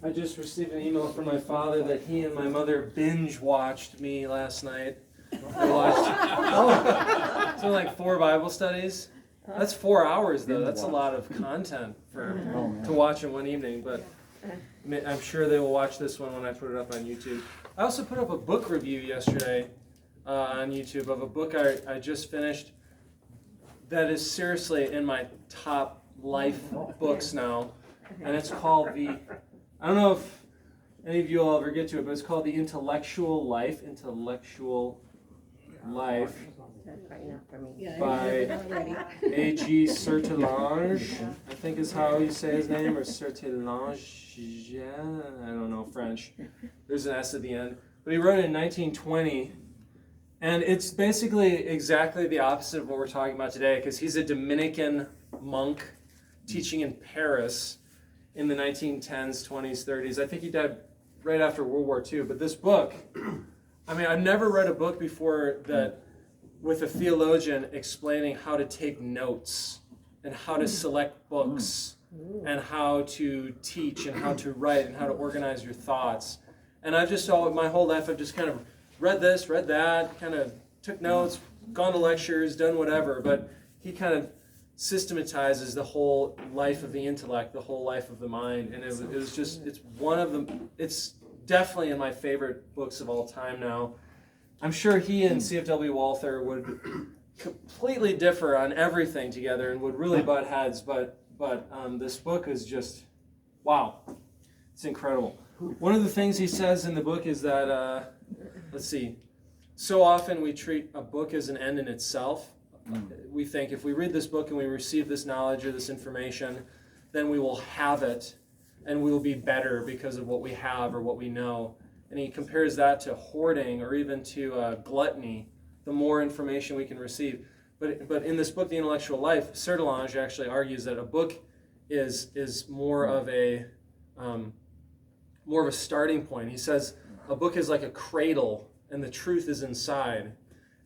I just received an email from my father that he and my mother binge watched me last night. They watched something like 4 Bible studies. That's 4 hours, though. That's a lot of content to watch in one evening. But I'm sure they will watch this one when I put it up on YouTube. I also put up a book review yesterday on YouTube of a book I just finished that is seriously in my top life books now. And it's called I don't know if any of you will ever get to it, but it's called The Intellectual Life. Intellectual Life by A.G. Sertelange, I think is how you say his name, or Sertelange, I don't know French. There's an S at the end. But he wrote it in 1920, and it's basically exactly the opposite of what we're talking about today, because he's a Dominican monk teaching in Paris in the 1910s, 20s, 30s. I think he died right after World War II. But this book, I mean, I've never read a book before that with a theologian explaining how to take notes and how to select books and how to teach and how to write and how to organize your thoughts. And I've just, my whole life, I've just kind of read this, read that, kind of took notes, gone to lectures, done whatever. But he kind of systematizes the whole life of the intellect, the whole life of the mind. And it was just, it's one of them, it's definitely in my favorite books of all time now. I'm sure he and C.F.W. Walther would completely differ on everything together and would really butt heads, but this book is just, wow, it's incredible. One of the things he says in the book is that, so often we treat a book as an end in itself. We think if we read this book and we receive this knowledge or this information, then we will have it and we will be better because of what we have or what we know. And he compares that to hoarding or even to gluttony, the more information we can receive. But in this book, The Intellectual Life, Sertelange actually argues that a book is more of a starting point. He says a book is like a cradle and the truth is inside.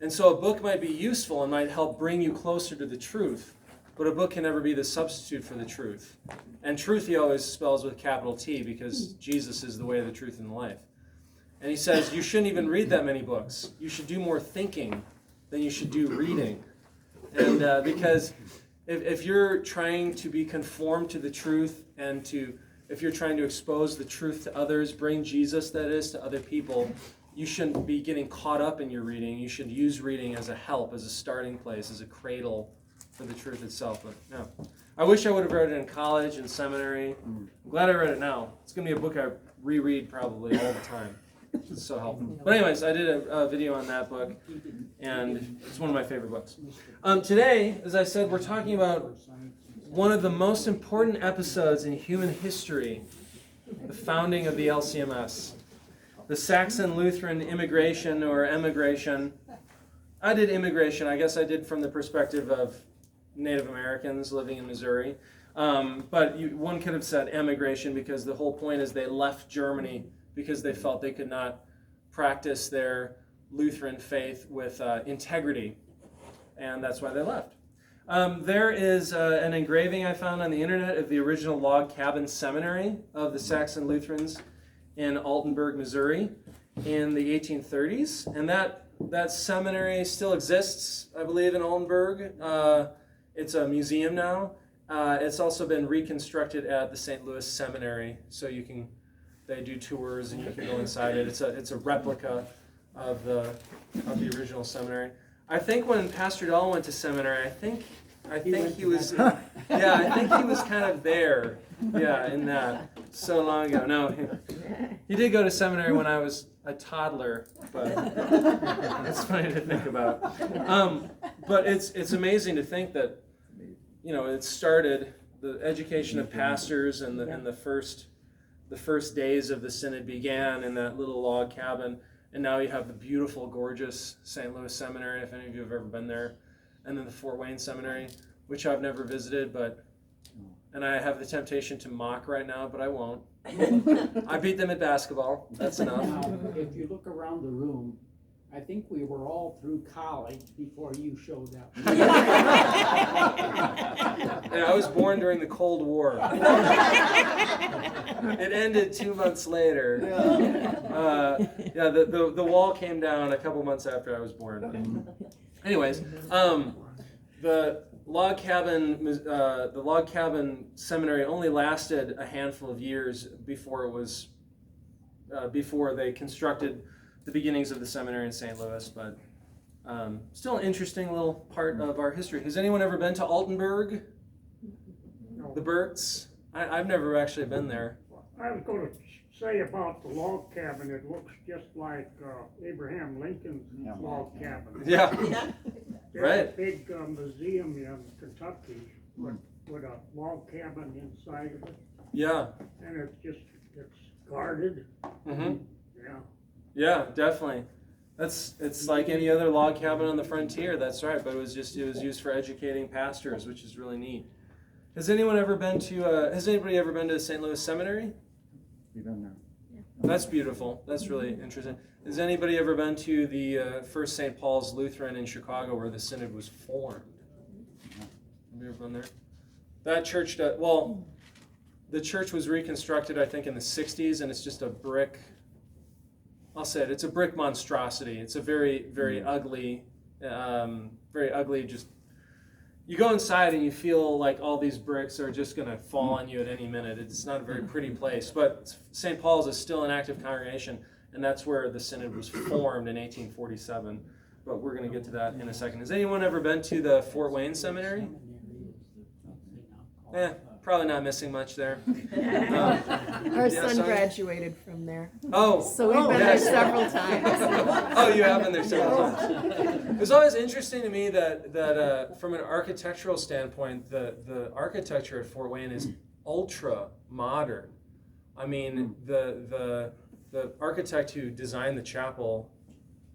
And so a book might be useful and might help bring you closer to the truth, but a book can never be the substitute for the truth. And truth he always spells with capital T because Jesus is the way, the truth, and the life. And he says you shouldn't even read that many books. You should do more thinking than you should do reading. And because if you're trying to be conformed to the truth and if you're trying to expose the truth to others, bring Jesus, that is, to other people, you shouldn't be getting caught up in your reading. You should use reading as a help, as a starting place, as a cradle for the truth itself. But no, I wish I would have read it in college and seminary. I'm glad I read it now. It's going to be a book I reread probably all the time. It's so helpful. But anyways, I did a video on that book, and it's one of my favorite books. Today, as I said, we're talking about one of the most important episodes in human history, the founding of the Lcms. The Saxon Lutheran immigration or emigration. I did immigration. I guess I did from the perspective of Native Americans living in Missouri. But one could have said emigration because the whole point is they left Germany because they felt they could not practice their Lutheran faith with integrity. And that's why they left. There is an engraving I found on the internet of the original log cabin seminary of the Saxon Lutherans in Altenborg, Missouri in the 1830s. And that seminary still exists, I believe, in Altenborg. It's a museum now. It's also been reconstructed at the St. Louis Seminary, so they do tours and you can go inside it. It's a replica of the original seminary. I think when Pastor Dahl went to seminary, I think he was kind of there. Yeah, in that. So long ago. No, he did go to seminary when I was a toddler, but it's funny to think about. But it's amazing to think that, it started, the education of pastors and the first days of the synod began in that little log cabin, and now you have the beautiful, gorgeous St. Louis Seminary, if any of you have ever been there, and then the Fort Wayne Seminary, which I've never visited, and I have the temptation to mock right now, but I won't. I beat them at basketball. That's enough. Now, if you look around the room, I think we were all through college before you showed up. And I was born during the Cold War. It ended 2 months later. The wall came down a couple months after I was born. Anyways, the log cabin seminary only lasted a handful of years before it was before they constructed the beginnings of the seminary in St. Louis, but still an interesting little part of our history. Has anyone ever been to Altenborg? No. The Burts? I've never actually been there. I was going to say about the log cabin, it looks just like Abraham Lincoln's log cabin. Yeah. There's Right. a big museum in Kentucky with a log cabin inside of it, Yeah. and it's guarded. Mm-hmm. Yeah. Yeah, definitely. It's like any other log cabin on the frontier. That's right. But it was used for educating pastors, which is really neat. Has anybody ever been to St. Louis Seminary? We've been there. That's beautiful. That's really interesting. Has anybody ever been to the First St. Paul's Lutheran in Chicago, where the synod was formed? Have you ever been there? That church, the church was reconstructed, I think, in the 60s, and it's just a brick. I'll say it. It's a brick monstrosity. It's a very, very ugly, just. You go inside and you feel like all these bricks are just going to fall on you at any minute. It's not a very pretty place. But St. Paul's is still an active congregation, and that's where the synod was formed in 1847. But we're going to get to that in a second. Has anyone ever been to the Fort Wayne Seminary? Probably not missing much there. Our son graduated from there. Oh, so we've been there several times. Oh, you have been there several times. It was always interesting to me that from an architectural standpoint, the architecture at Fort Wayne is ultra modern. I mean, the architect who designed the chapel,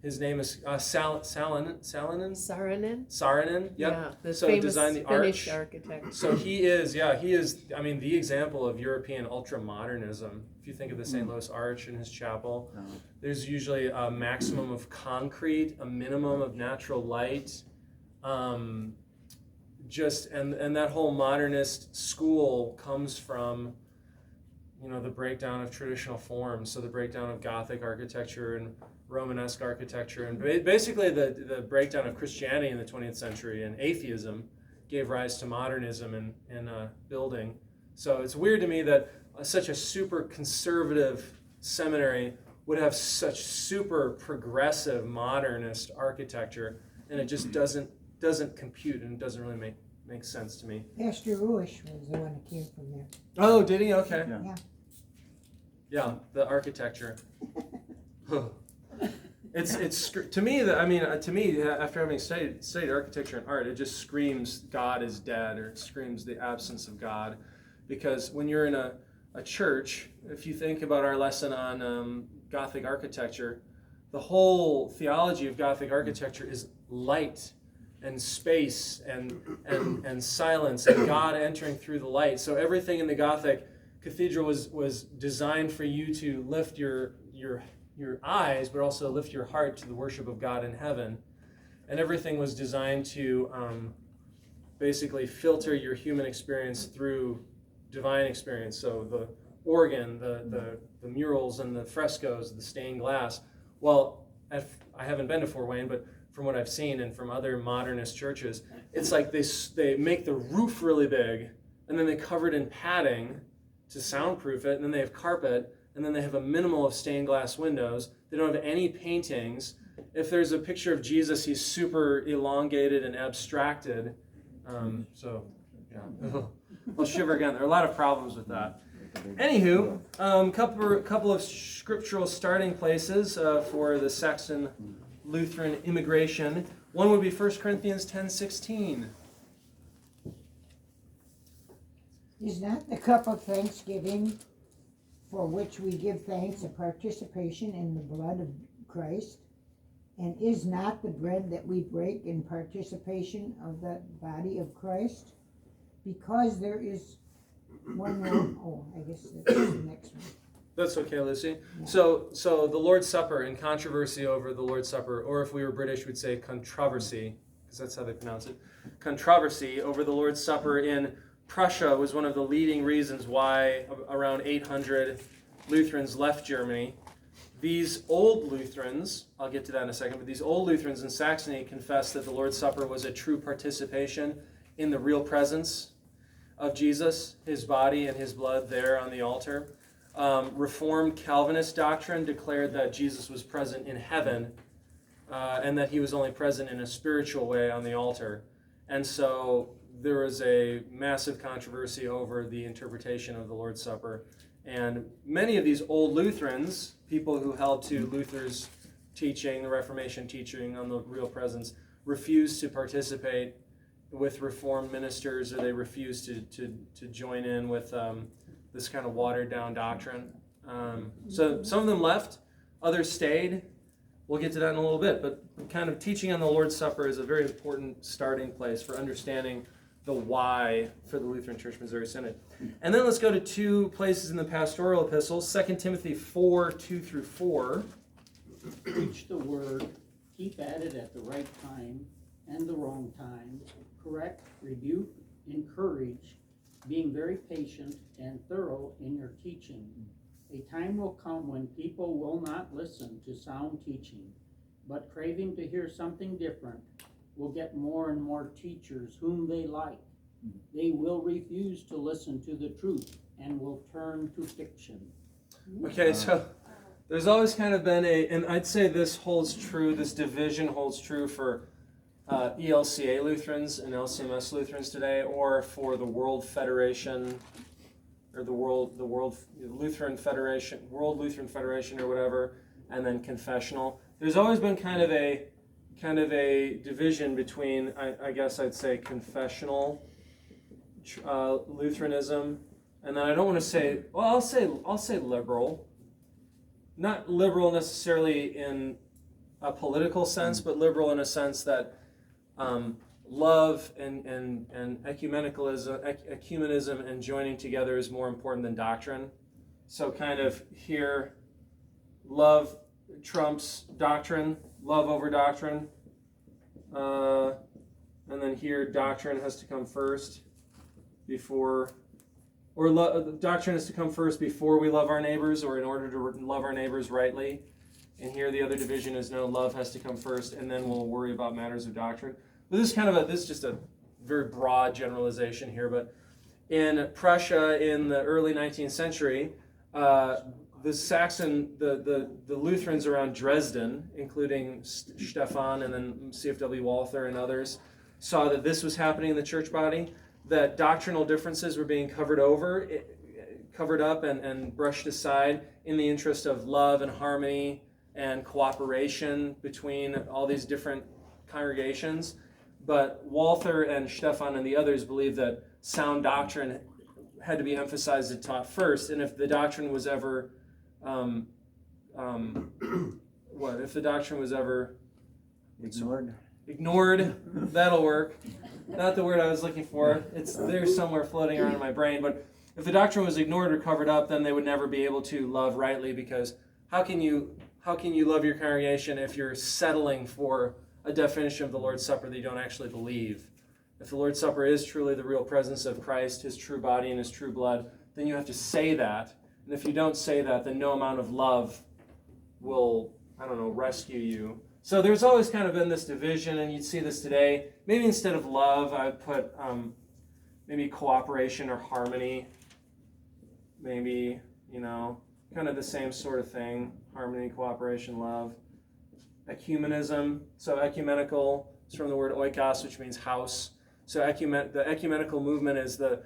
his name is Saarinen. Yep. Yeah, the so famous designed the Finnish arch. architect. So he is. I mean, the example of European ultra-modernism. If you think of the St. Louis Arch in his chapel, there's usually a maximum of concrete, a minimum of natural light. And that whole modernist school comes from, the breakdown of traditional forms. So the breakdown of Gothic architecture and Romanesque architecture, and basically the breakdown of Christianity in the 20th century and atheism gave rise to modernism in building. So it's weird to me that such a super conservative seminary would have such super progressive modernist architecture, and it just doesn't compute, and it doesn't really make sense to me. Pastor Ruish was the one that came from there. Oh, did he? Okay. Yeah. The architecture. It's to me after having studied architecture and art, it just screams God is dead, or it screams the absence of God, because when you're in a church, if you think about our lesson on Gothic architecture, the whole theology of Gothic architecture is light and space and silence and God entering through the light. So everything in the Gothic cathedral was designed for you to lift your eyes, but also lift your heart to the worship of God in heaven. And everything was designed to basically filter your human experience through divine experience. So the organ, the murals and the frescoes, the stained glass. Well, I haven't been to Fort Wayne, but from what I've seen and from other modernist churches, it's like they make the roof really big, and then they cover it in padding to soundproof it, and then they have carpet, and then they have a minimal of stained glass windows. They don't have any paintings. If there's a picture of Jesus, he's super elongated and abstracted. I'll shiver again. There are a lot of problems with that. Anywho, couple of scriptural starting places for the Saxon Lutheran immigration. One would be 1 Corinthians 10:16. Is not the cup of thanksgiving for which we give thanks a participation in the blood of Christ? And is not the bread that we break in participation of the body of Christ? Because there is one more. I guess that's the next one. That's okay, Lucy. Yeah. So the Lord's Supper and controversy over the Lord's Supper, or if we were British, we'd say controversy, because that's how they pronounce it. Controversy over the Lord's Supper in Prussia was one of the leading reasons why around 800 Lutherans left Germany. These old Lutherans, I'll get to that in a second, but these old Lutherans in Saxony confessed that the Lord's Supper was a true participation in the real presence of Jesus, his body and his blood there on the altar. Reformed Calvinist doctrine declared that Jesus was present in heaven and that he was only present in a spiritual way on the altar. And so there was a massive controversy over the interpretation of the Lord's Supper. And many of these old Lutherans, people who held to Luther's teaching, the Reformation teaching on the real presence, refused to participate with Reformed ministers, or they refused to join in with this kind of watered-down doctrine. So some of them left, others stayed. We'll get to that in a little bit, but kind of teaching on the Lord's Supper is a very important starting place for understanding the why for the Lutheran Church Missouri Synod. And then let's go to two places in the pastoral epistles, 2 Timothy 4, 2 through 4. Preach the word, keep at it at the right time and the wrong time, correct, rebuke, encourage, being very patient and thorough in your teaching. A time will come when people will not listen to sound teaching, but craving to hear something different, will get more and more teachers whom they like. They will refuse to listen to the truth and will turn to fiction. Okay, so there's always kind of been and I'd say this holds true, this division holds true for ELCA Lutherans and LCMS Lutherans today, or for the World Federation, or the World Lutheran Federation, World Lutheran Federation, or whatever, and then confessional. There's always been kind of a division between, I guess I'd say, confessional Lutheranism, and then I don't want to say, well, I'll say liberal, not liberal necessarily in a political sense, but liberal in a sense that love and ecumenism and joining together is more important than doctrine. So kind of here, love trumps doctrine, love over doctrine. And then here, doctrine has to come first before, doctrine has to come first before we love our neighbors, or in order to love our neighbors rightly. And here the other division is no, love has to come first, and then we'll worry about matters of doctrine. But this is just a very broad generalization here, but in Prussia in the early 19th century, the Lutherans around Dresden, including Stephan and then CFW Walther and others, saw that this was happening in the church body, that doctrinal differences were being covered up and brushed aside in the interest of love and harmony and cooperation between all these different congregations. But Walther and Stephan and the others believed that sound doctrine had to be emphasized and taught first, and if the doctrine was ever if the doctrine was ever ignored, that'll work. Not the word I was looking for. It's there somewhere floating around in my brain. But if the doctrine was ignored or covered up, then they would never be able to love rightly, because how can you love your congregation if you're settling for a definition of the Lord's Supper that you don't actually believe? If the Lord's Supper is truly the real presence of Christ, his true body and his true blood, then you have to say that. And if you don't say that, then no amount of love will, rescue you. So there's always kind of been this division, and you'd see this today. Maybe instead of love, I'd put maybe cooperation or harmony. Maybe, kind of the same sort of thing. Harmony, cooperation, love. Ecumenism. So ecumenical is from the word oikos, which means house. So the ecumenical movement is the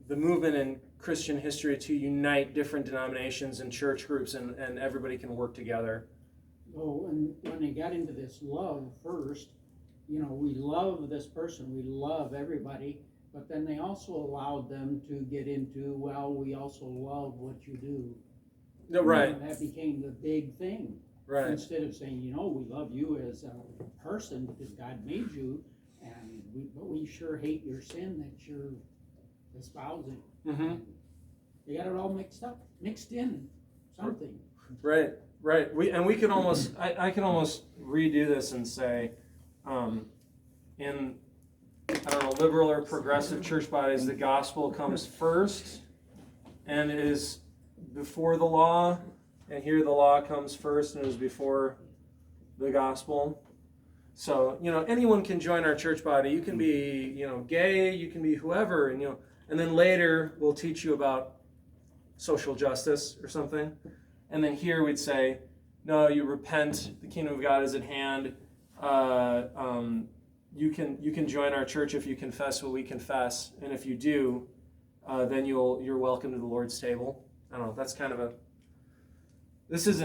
movement in Christian history to unite different denominations and church groups, and everybody can work together. Oh, and when they got into this love first, we love this person, we love everybody, but then they also allowed them to get into, well, we also love what you do. No, right. And that became the big thing. Right. Instead of saying, we love you as a person because God made you, but we sure hate your sin that you're espousing. Mm-hmm. They got it all mixed in something. Right. We could almost, I can almost redo this and say, in I don't know, liberal or progressive church bodies, the gospel comes first and is before the law, and here the law comes first and is before the gospel. So, anyone can join our church body. You can be, gay, you can be whoever, and then later we'll teach you about social justice or something. And then here we'd say, no, you repent, the kingdom of God is at hand. You can join our church if you confess what we confess, and if you do, then you're welcome to the Lord's table. I don't know. That's kind of this is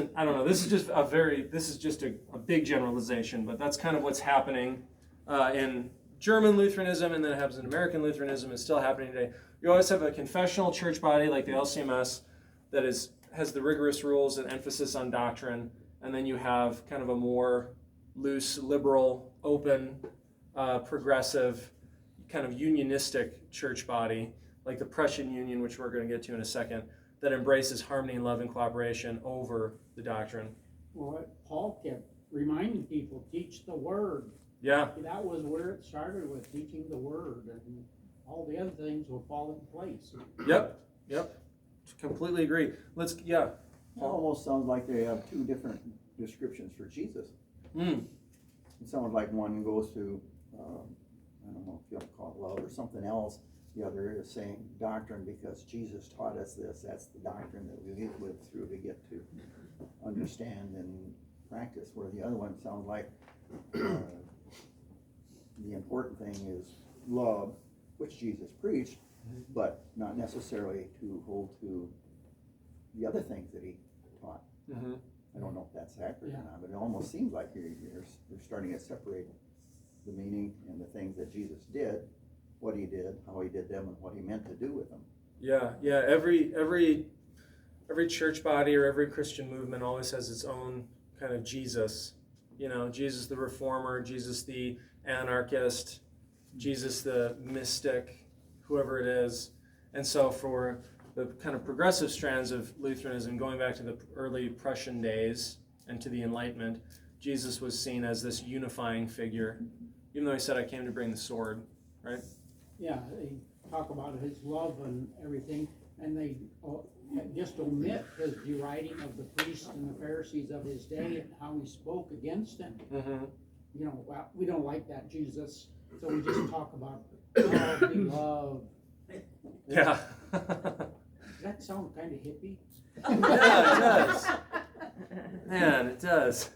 just a big generalization, but that's kind of what's happening in German Lutheranism, and then it happens in American Lutheranism. It's still happening today. You always have a confessional church body like the Lcms that has the rigorous rules and emphasis on doctrine, and then you have kind of a more loose, liberal, open, progressive, kind of unionistic church body, like the Prussian Union, which we're going to get to in a second, that embraces harmony and love and cooperation over the doctrine. Well, Paul kept reminding people, teach the word. Yeah. That was where it started, with teaching the word, and all the other things will fall in place. Yep. Completely agree. It almost sounds like they have two different descriptions for Jesus. It sounds like one goes to, I don't know if you want to call it love or something else. The other is saying doctrine, because Jesus taught us this. That's the doctrine that we live through to get to understand and practice. Where the other one sounds like the important thing is love, which Jesus preached, but not necessarily to hold to the other things that he taught. Mm-hmm. I don't know if that's accurate or not, but it almost seems like you're starting to separate the meaning and the things that Jesus did, what he did, how he did them, and what he meant to do with them. Yeah. Every church body or every Christian movement always has its own kind of Jesus. Jesus the reformer, Jesus the anarchist, Jesus the mystic, whoever it is. And so for the kind of progressive strands of Lutheranism, going back to the early Prussian days and to the Enlightenment, Jesus was seen as this unifying figure, even though he said, I came to bring the sword, right? Yeah, they talk about his love and everything, and they just omit his deriding of the priests and the Pharisees of his day and how he spoke against them. Mm-hmm. Well, we don't like that Jesus, so we just talk about love, be love. Yeah. Does that sound kind of hippie? Yeah, it does. Man, it does.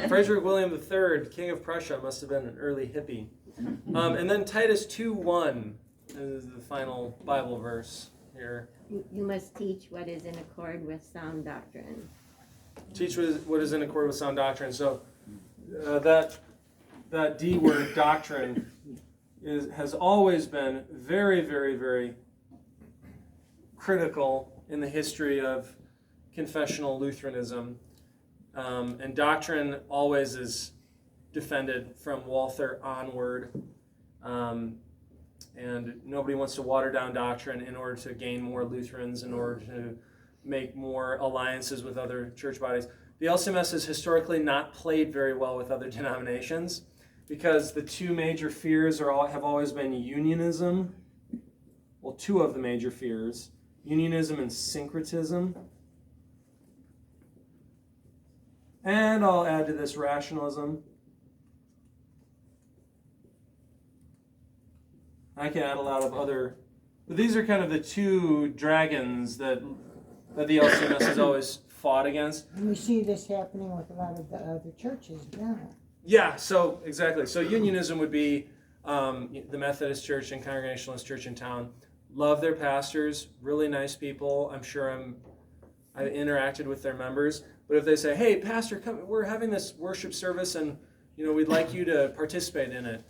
Frederick William III, King of Prussia, must have been an early hippie. And then Titus 2:1 is the final Bible verse here. You must teach what is in accord with sound doctrine. Teach what is in accord with sound doctrine. So that D word, doctrine, has always been very, very, very critical in the history of confessional Lutheranism. And doctrine always is defended from Walther onward. And nobody wants to water down doctrine in order to gain more Lutherans, in order to make more alliances with other church bodies. The Lcms has historically not played very well with other denominations because the two major fears have always been unionism. Well, two of the major fears, unionism and syncretism. And I'll add to this rationalism. I can add a lot of other, but these are kind of the two dragons that the Lcms has always fought against. And we see this happening with a lot of the other churches now. Yeah, so exactly. So unionism would be the Methodist Church and Congregationalist Church in town. Love their pastors, really nice people. I'm sure I've interacted with their members. But if they say, "Hey, pastor, come, we're having this worship service, and we'd like you to participate in it,"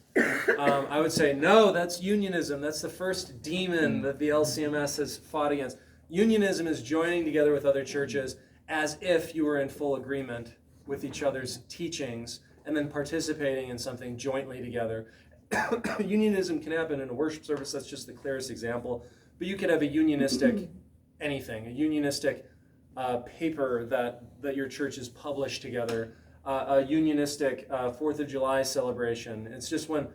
I would say, "No, that's unionism. That's the first demon that the Lcms has fought against. Unionism is joining together with other churches as if you were in full agreement with each other's teachings, and then participating in something jointly together." Unionism can happen in a worship service. That's just the clearest example. But you could have a unionistic anything, a unionistic paper that your church has published together, a unionistic 4th of July celebration. It's just when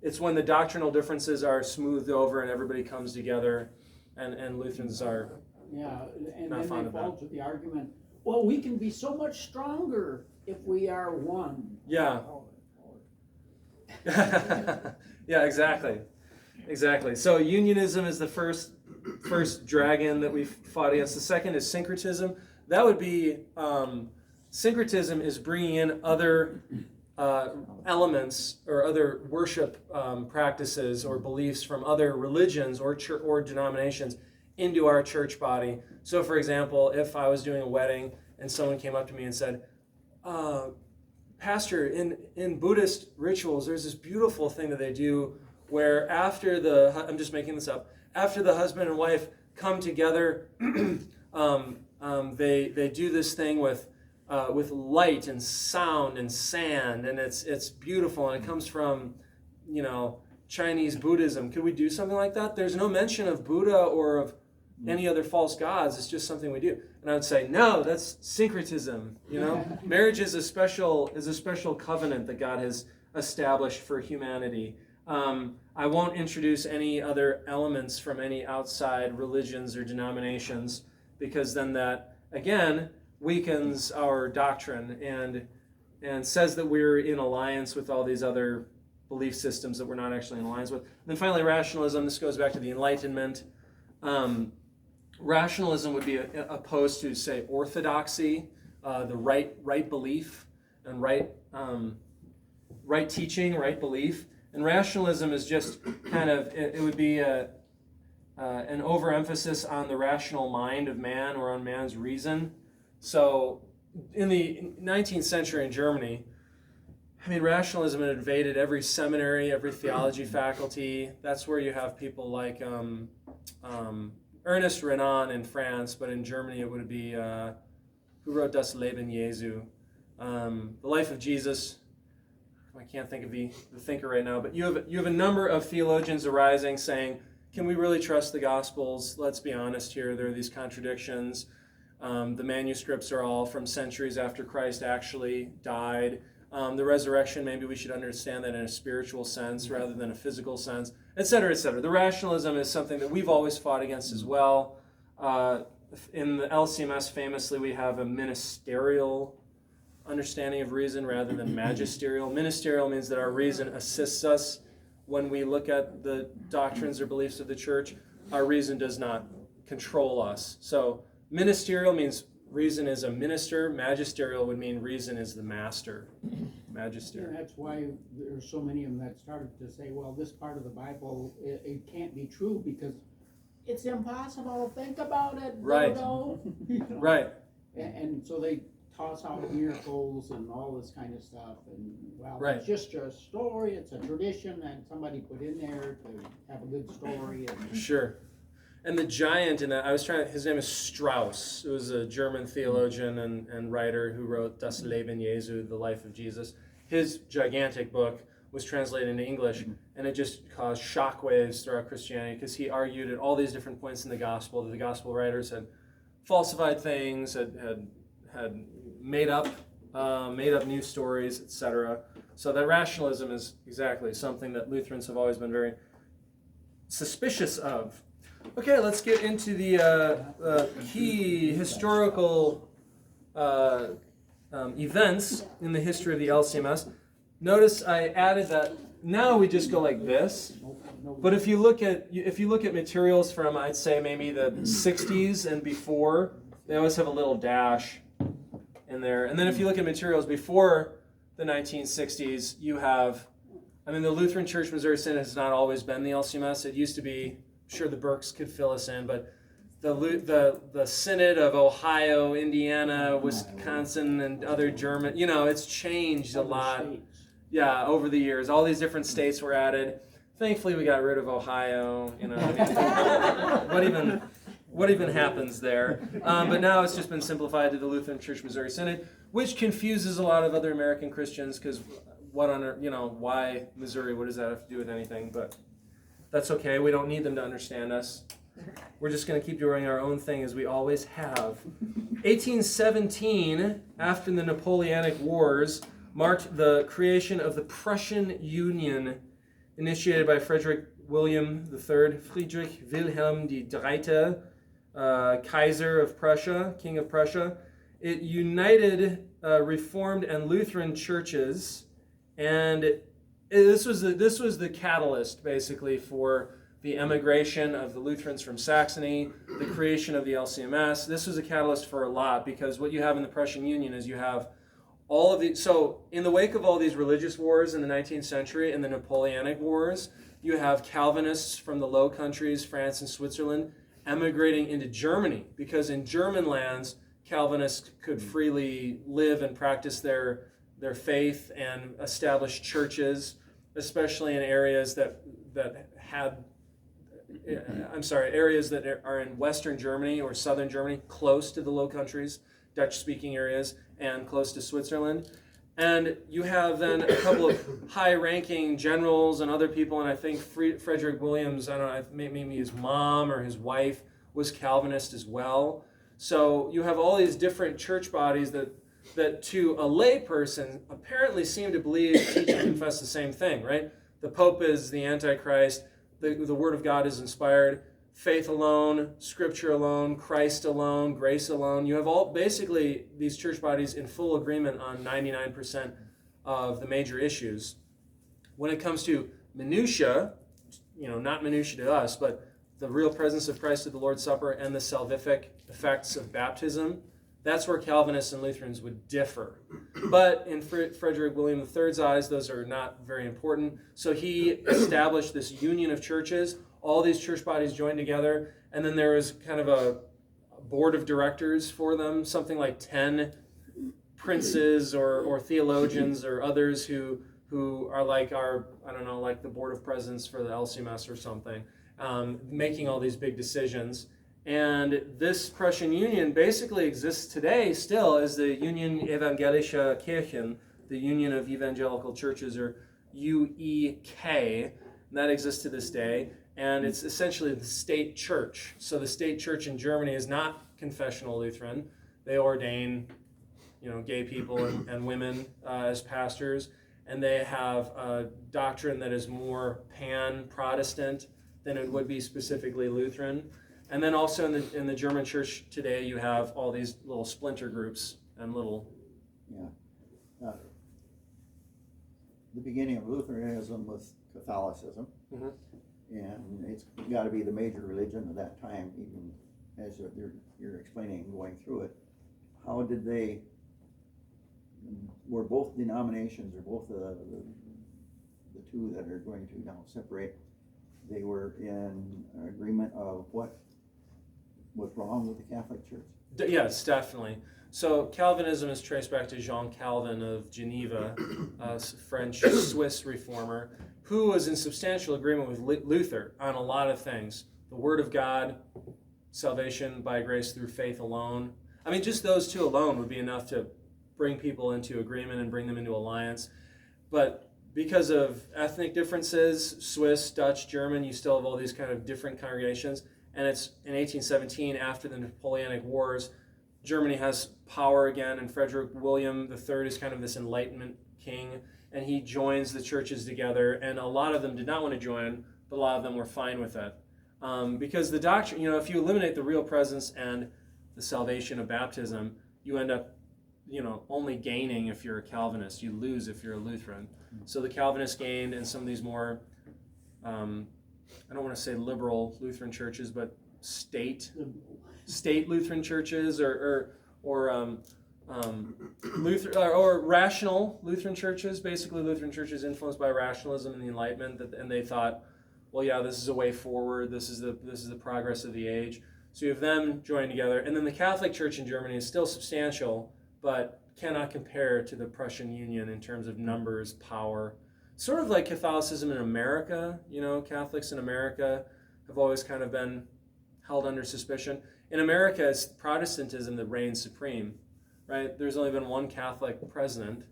it's when the doctrinal differences are smoothed over and everybody comes together, and Lutherans are Yeah, and Not then fond they of that. fall to the argument, well, we can be so much stronger if we are one. yeah. Yeah, exactly. So unionism is the first dragon that we fought against. The second is syncretism. That would be syncretism is bringing in other elements or other worship practices or beliefs from other religions or denominations into our church body. So, for example, if I was doing a wedding and someone came up to me and said, Pastor, in Buddhist rituals, there's this beautiful thing that they do where after I'm just making this up, after the husband and wife come together, they do this thing with light and sound and sand, and it's beautiful, and it comes from, Chinese Buddhism. Could we do something like that? There's no mention of Buddha or of any other false gods. It's just something we do. And I would say, no, that's syncretism. Marriage is a special covenant that God has established for humanity. I won't introduce any other elements from any outside religions or denominations, because then that again weakens our doctrine and says that we're in alliance with all these other belief systems that we're not actually in alliance with. And then finally, rationalism. This goes back to the Enlightenment. Rationalism would be opposed to, say, orthodoxy, the right belief and right teaching, right belief. And rationalism is just kind of, it would be an overemphasis on the rational mind of man or on man's reason. So in the 19th century in Germany, rationalism had invaded every seminary, every theology faculty. That's where you have people like Ernest Renan in France, but in Germany it would be, who wrote Das Leben Jesu? The Life of Jesus. I can't think of the thinker right now, but you have a number of theologians arising saying, can we really trust the Gospels? Let's be honest here, there are these contradictions. The manuscripts are all from centuries after Christ actually died. The resurrection, maybe we should understand that in a spiritual sense rather than a physical sense, etc., etc. The rationalism is something that we've always fought against as well. In the Lcms, famously, we have a ministerial understanding of reason rather than magisterial. Ministerial means that our reason assists us when we look at the doctrines or beliefs of the church. Our reason does not control us. So ministerial means reason is a minister. Magisterial would mean reason is the master. Magister. And that's why there's so many of them that started to say, well, this part of the Bible, it can't be true because it's impossible. Think about it. Right. Right. And so they toss out miracles and all this kind of stuff. And, well, Right. It's just a story. It's a tradition that somebody put in there to have a good story. And Sure. And the giant in that, his name is Strauss. It was a German theologian and writer who wrote Das Leben Jesu, The Life of Jesus. His gigantic book was translated into English, and it just caused shockwaves throughout Christianity because he argued at all these different points in the gospel that the gospel writers had falsified things, had made up new stories, etc. So that rationalism is exactly something that Lutherans have always been very suspicious of. Okay, let's get into the key historical events in the history of the LCMS. Notice I added that now we just go like this. But if you look at materials from, I'd say, maybe the 60s and before, they always have a little dash in there. And then if you look at materials before the 1960s, you have, the Lutheran Church Missouri Synod has not always been the LCMS. It used to be, sure the Burks could fill us in, but the Synod of Ohio, Indiana, Wisconsin, and other German, it's changed a lot. Yeah, over the years. All these different states were added. Thankfully, we got rid of Ohio. What even happens there? But now it's just been simplified to the Lutheran Church Missouri Synod, which confuses a lot of other American Christians because why Missouri? What does that have to do with anything? But that's okay. We don't need them to understand us. We're just going to keep doing our own thing as we always have. 1817, after the Napoleonic Wars, marked the creation of the Prussian Union initiated by Frederick William III, Friedrich Wilhelm die Dritte, Kaiser of Prussia, King of Prussia. It united Reformed and Lutheran churches, and this was the catalyst basically for the emigration of the Lutherans from Saxony, the creation of the Lcms. This was a catalyst for a lot, because what you have in the Prussian Union is you have all of these. So in the wake of all these religious wars in the 19th century and the Napoleonic Wars, you have Calvinists from the Low Countries, France and Switzerland, emigrating into Germany, because in German lands, Calvinists could freely live and practice their faith and establish churches, especially in areas that are in Western Germany or Southern Germany, close to the Low Countries, Dutch-speaking areas, and close to Switzerland. And you have then a couple of high-ranking generals and other people, and I think Frederick Williams, I don't know, maybe his mom or his wife was Calvinist as well. So you have all these different church bodies that to a lay person apparently seem to believe, teach, and confess the same thing, right? The Pope is the Antichrist, the Word of God is inspired, faith alone, Scripture alone, Christ alone, grace alone. You have all basically these church bodies in full agreement on 99% of the major issues. When it comes to minutia, not minutia to us, but the real presence of Christ at the Lord's Supper and the salvific effects of baptism, that's where Calvinists and Lutherans would differ. But in Frederick William III's eyes, those are not very important. So he established this union of churches. All these church bodies joined together, and then there was kind of a board of directors for them, something like 10 princes or theologians or others who are like like the board of presidents for the Lcms or something, making all these big decisions. And this Prussian Union basically exists today still as the Union Evangelischer Kirchen, the Union of Evangelical Churches, or UEK, and that exists to this day. And it's essentially the state church. So the state church in Germany is not confessional Lutheran. They ordain, gay people and women as pastors, and they have a doctrine that is more pan-Protestant than it would be specifically Lutheran. And then also in the German church today, you have all these little splinter groups and little. Yeah. The beginning of Lutheranism was Catholicism, and it's got to be the major religion of that time, even as you're explaining and going through it. How did were both denominations, or both the two that are going to now separate, they were in agreement of what was wrong with the Catholic Church? Yes, definitely. So Calvinism is traced back to Jean Calvin of Geneva, a French-Swiss reformer, who was in substantial agreement with Luther on a lot of things. The Word of God, salvation by grace through faith alone. I mean, just those two alone would be enough to bring people into agreement and bring them into alliance. But because of ethnic differences, Swiss, Dutch, German, you still have all these kind of different congregations. And it's in 1817, after the Napoleonic Wars, Germany has power again, and Frederick William III is kind of this Enlightenment king, and he joins the churches together, and a lot of them did not want to join, but a lot of them were fine with it. Because the doctrine, if you eliminate the real presence and the salvation of baptism, you end up, only gaining if you're a Calvinist. You lose if you're a Lutheran. So the Calvinists gained, and some of these more, I don't want to say liberal Lutheran churches, but state Lutheran churches, or rational Lutheran churches, basically Lutheran churches influenced by rationalism and the Enlightenment, and they thought, well, yeah, this is a way forward. This is the progress of the age. So you have them joining together, and then the Catholic Church in Germany is still substantial, but cannot compare to the Prussian Union in terms of numbers, power. Sort of like Catholicism in America. Catholics in America have always kind of been held under suspicion. In America, it's Protestantism that reigns supreme, right? There's only been one Catholic president.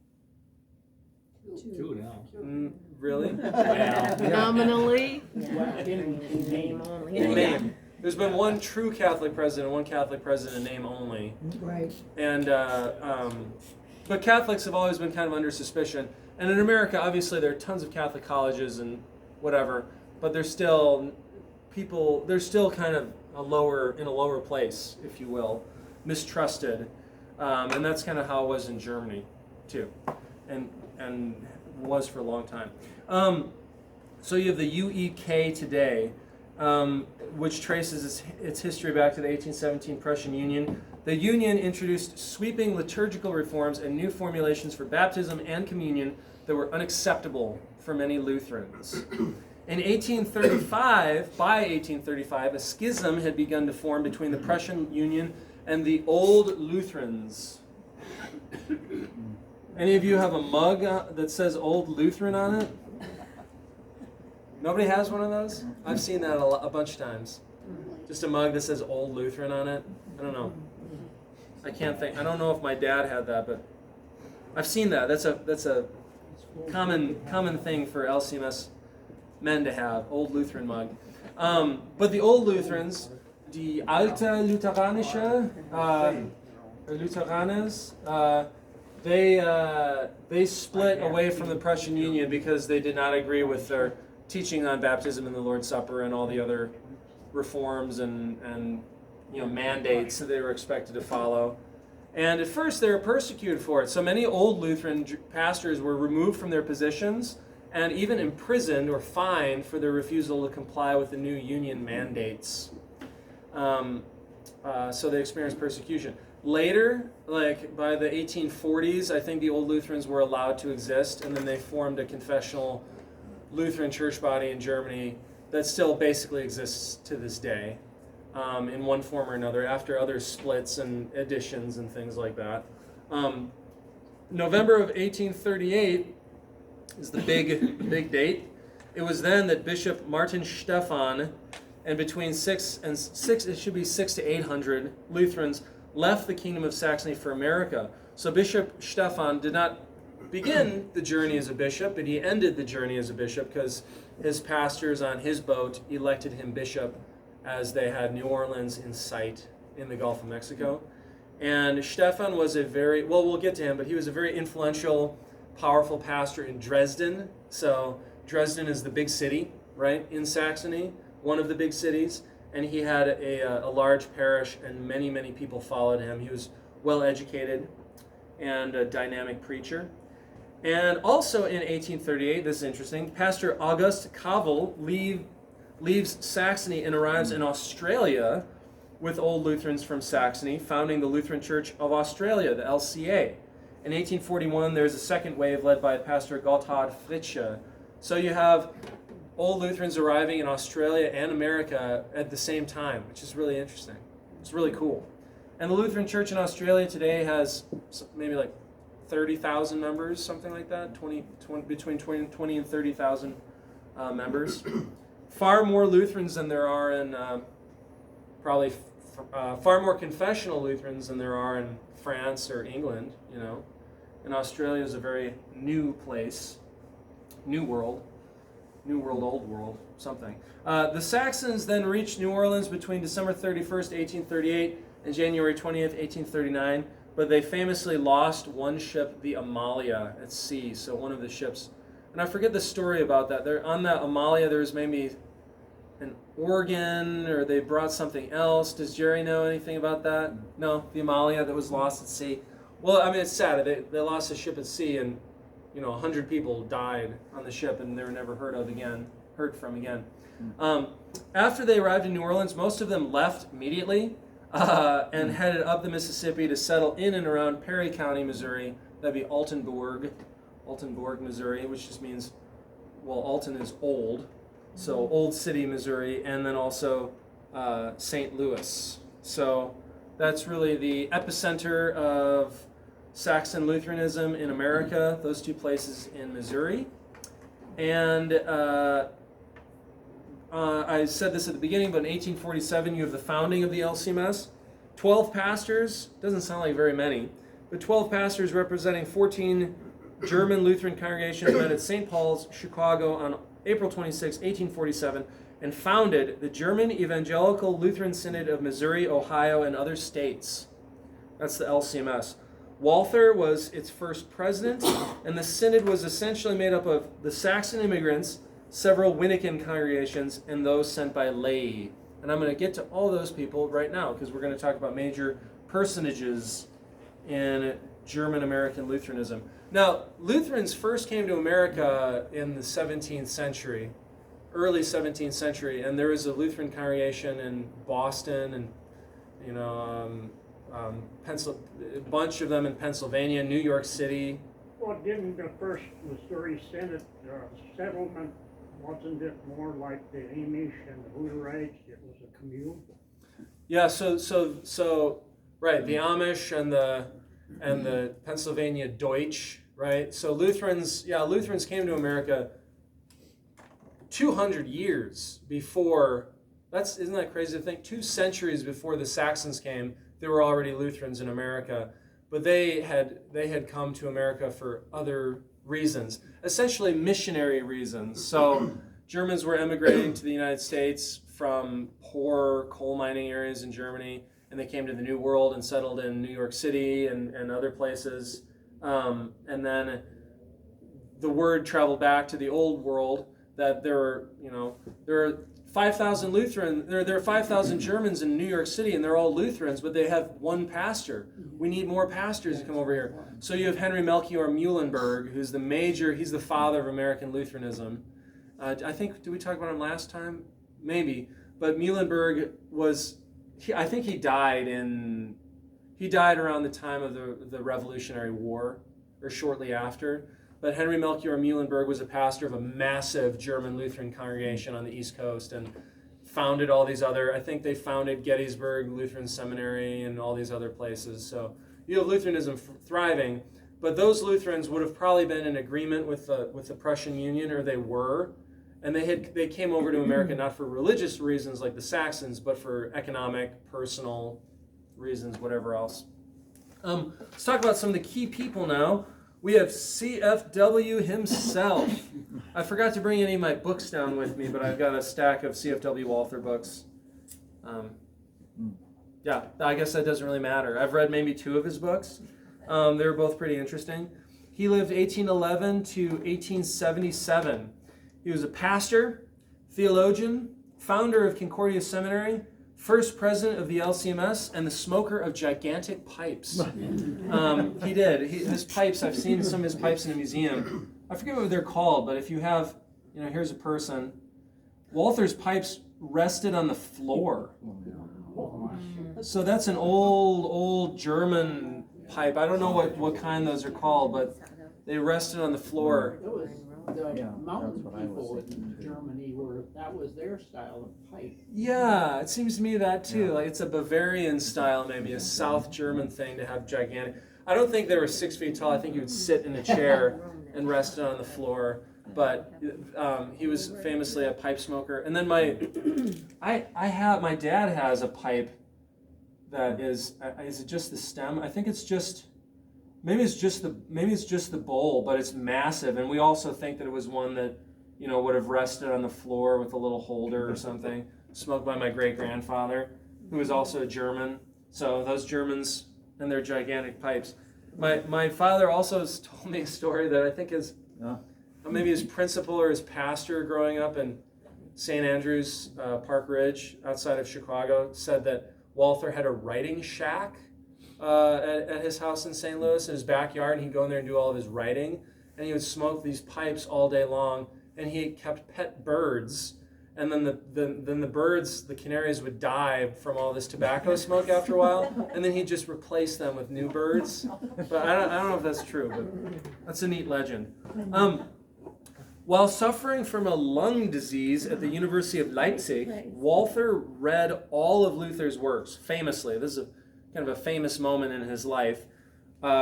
Two now. Really? Nominally. In name only. In name. There's been one true Catholic president, one Catholic president in name only. Right. And but Catholics have always been kind of under suspicion. And in America, obviously, there are tons of Catholic colleges and whatever, but they're still people, they're still kind of in a lower place, if you will, mistrusted. And that's kind of how it was in Germany, too, and was for a long time. So you have the UEK today, which traces its history back to the 1817 Prussian Union. The Union introduced sweeping liturgical reforms and new formulations for baptism and communion that were unacceptable for many Lutherans. In 1835, by 1835, a schism had begun to form between the Prussian Union and the Old Lutherans. Any of you have a mug that says Old Lutheran on it? Nobody has one of those? I've seen that a bunch of times. Just a mug that says Old Lutheran on it. I don't know. I can't think. I don't know if my dad had that, but I've seen that. That's a common thing for LCMS men to have, Old Lutheran mug. But the Old Lutherans, die alte Lutheranische, Lutheranes, they split away from the Prussian Union because they did not agree with their teaching on baptism and the Lord's Supper and all the other reforms and mandates that they were expected to follow. And at first they were persecuted for it. So many old Lutheran pastors were removed from their positions and even imprisoned or fined for their refusal to comply with the new union mandates. So they experienced persecution. Later, like by the 1840s, I think the old Lutherans were allowed to exist, and then they formed a confessional Lutheran church body in Germany that still basically exists to this day, in one form or another, after other splits and additions and things like that. November of 1838 is the big date. It was then that Bishop Martin Stephan and between 600 to 800 Lutherans left the Kingdom of Saxony for America. So Bishop Stephan did not begin the journey as a bishop, but he ended the journey as a bishop because his pastors on his boat elected him bishop as they had New Orleans in sight in the Gulf of Mexico. And Stephan was we'll get to him, but he was a very influential, powerful pastor in Dresden. So Dresden is the big city, right, in Saxony, one of the big cities. And he had a large parish, and many, many people followed him. He was well educated and a dynamic preacher. And also in 1838, this is interesting, Pastor August Kavel leaves Saxony and arrives in Australia with old Lutherans from Saxony, founding the Lutheran Church of Australia, the LCA. In 1841, there's a second wave led by Pastor Gotthard Fritzsche. So you have old Lutherans arriving in Australia and America at the same time, which is really interesting. It's really cool. And the Lutheran Church in Australia today has maybe like 30,000 members, something like that, between 20 and 30,000 members. Far more Lutherans than there are in, far more confessional Lutherans than there are in France or England, And Australia is a very new place, new world, old world, something. The Saxons then reached New Orleans between December 31st, 1838 and January 20th, 1839, but they famously lost one ship, the Amalia, at sea, so one of the ships. And I forget the story about that. On that Amalia, there was maybe an organ, or they brought something else. Does Jerry know anything about that? No, the Amalia that was lost at sea. Well, I mean, it's sad. They lost a ship at sea, and 100 people died on the ship, and they were never heard from again. After they arrived in New Orleans, most of them left immediately and headed up the Mississippi to settle in and around Perry County, Missouri. That'd be Altenborg, Missouri, which just means, Alton is old, so Old City, Missouri, and then also St. Louis. So that's really the epicenter of Saxon Lutheranism in America, those two places in Missouri. And I said this at the beginning, but in 1847 you have the founding of the LCMS. 12 pastors, doesn't sound like very many, but 12 pastors representing 14 German Lutheran congregations met at St. Paul's, Chicago on April 26, 1847, and founded the German Evangelical Lutheran Synod of Missouri, Ohio, and other states. That's the LCMS. Walther was its first president, and the synod was essentially made up of the Saxon immigrants several Winican congregations, and those sent by lay. And I'm going to get to all those people right now because we're going to talk about major personages in German American Lutheranism. Now, Lutherans first came to America in the 17th century, early 17th century, and there was a Lutheran congregation in Boston and a bunch of them in Pennsylvania, New York City. Well, didn't the first Missouri Synod settlement, wasn't it more like the Amish and the Hutterites? It was a commune? Yeah, so right, the Amish and the Pennsylvania Deutsch, right? So Lutherans came to America 200 years before. Isn't that crazy to think? 2 centuries before the Saxons came, there were already Lutherans in America, but they had come to America for other reasons, essentially missionary reasons. So Germans were emigrating to the United States from poor coal mining areas in Germany, and they came to the New World and settled in New York City and other places. And then the word traveled back to the Old World that there are 5,000 Lutheran. There are 5,000 Germans in New York City, and they're all Lutherans, but they have one pastor. We need more pastors to come over here. So you have Henry Melchior Muhlenberg, who's he's the father of American Lutheranism. I think, did we talk about him last time? Maybe. But Muhlenberg I think he died around the time of the Revolutionary War, or shortly after. But Henry Melchior Muhlenberg was a pastor of a massive German Lutheran congregation on the East Coast and founded all these other, I think they founded Gettysburg Lutheran Seminary and all these other places. So you have Lutheranism thriving, but those Lutherans would have probably been in agreement with the Prussian Union, or they were, and they came over to America not for religious reasons like the Saxons, but for economic, personal reasons, whatever else. Let's talk about some of the key people now. We have CFW himself. I forgot to bring any of my books down with me, but I've got a stack of CFW Walther books. Yeah, I guess that doesn't really matter. I've read maybe 2 of his books. They were both pretty interesting. He lived 1811 to 1877. He was a pastor, theologian, founder of Concordia Seminary, first president of the Lcms, and the smoker of gigantic pipes. He did. His pipes, I've seen some of his pipes in a museum. I forget what they're called, but if you have, here's a person. Walther's pipes rested on the floor. So that's an old German pipe. I don't know what kind those are called, but they rested on the floor. It was the mountain people in Germany that was their style of pipe. Yeah, it seems to me that too. Like it's a Bavarian style, maybe a South German thing to have gigantic. I don't think they were 6 feet tall. I think you would sit in a chair and rest on the floor. But he was famously a pipe smoker. And then my dad has a pipe that is it just the stem? I think it's just. Maybe it's just the bowl, but it's massive, and we also think that it was one that would have rested on the floor with a little holder or something. Smoked by my great-grandfather, who was also a German. So those Germans and their gigantic pipes. My father also told me a story that I think is maybe his principal or his pastor growing up in St. Andrews, Park Ridge, outside of Chicago, said that Walther had a writing shack at his house in St. Louis in his backyard, and he'd go in there and do all of his writing, and he would smoke these pipes all day long, and he kept pet birds, and then the birds, the canaries, would die from all this tobacco smoke after a while, and then he'd just replace them with new birds. But I don't know if that's true, but that's a neat legend. While suffering from a lung disease at the University of Leipzig, Walther read all of Luther's works, famously. This is kind of a famous moment in his life,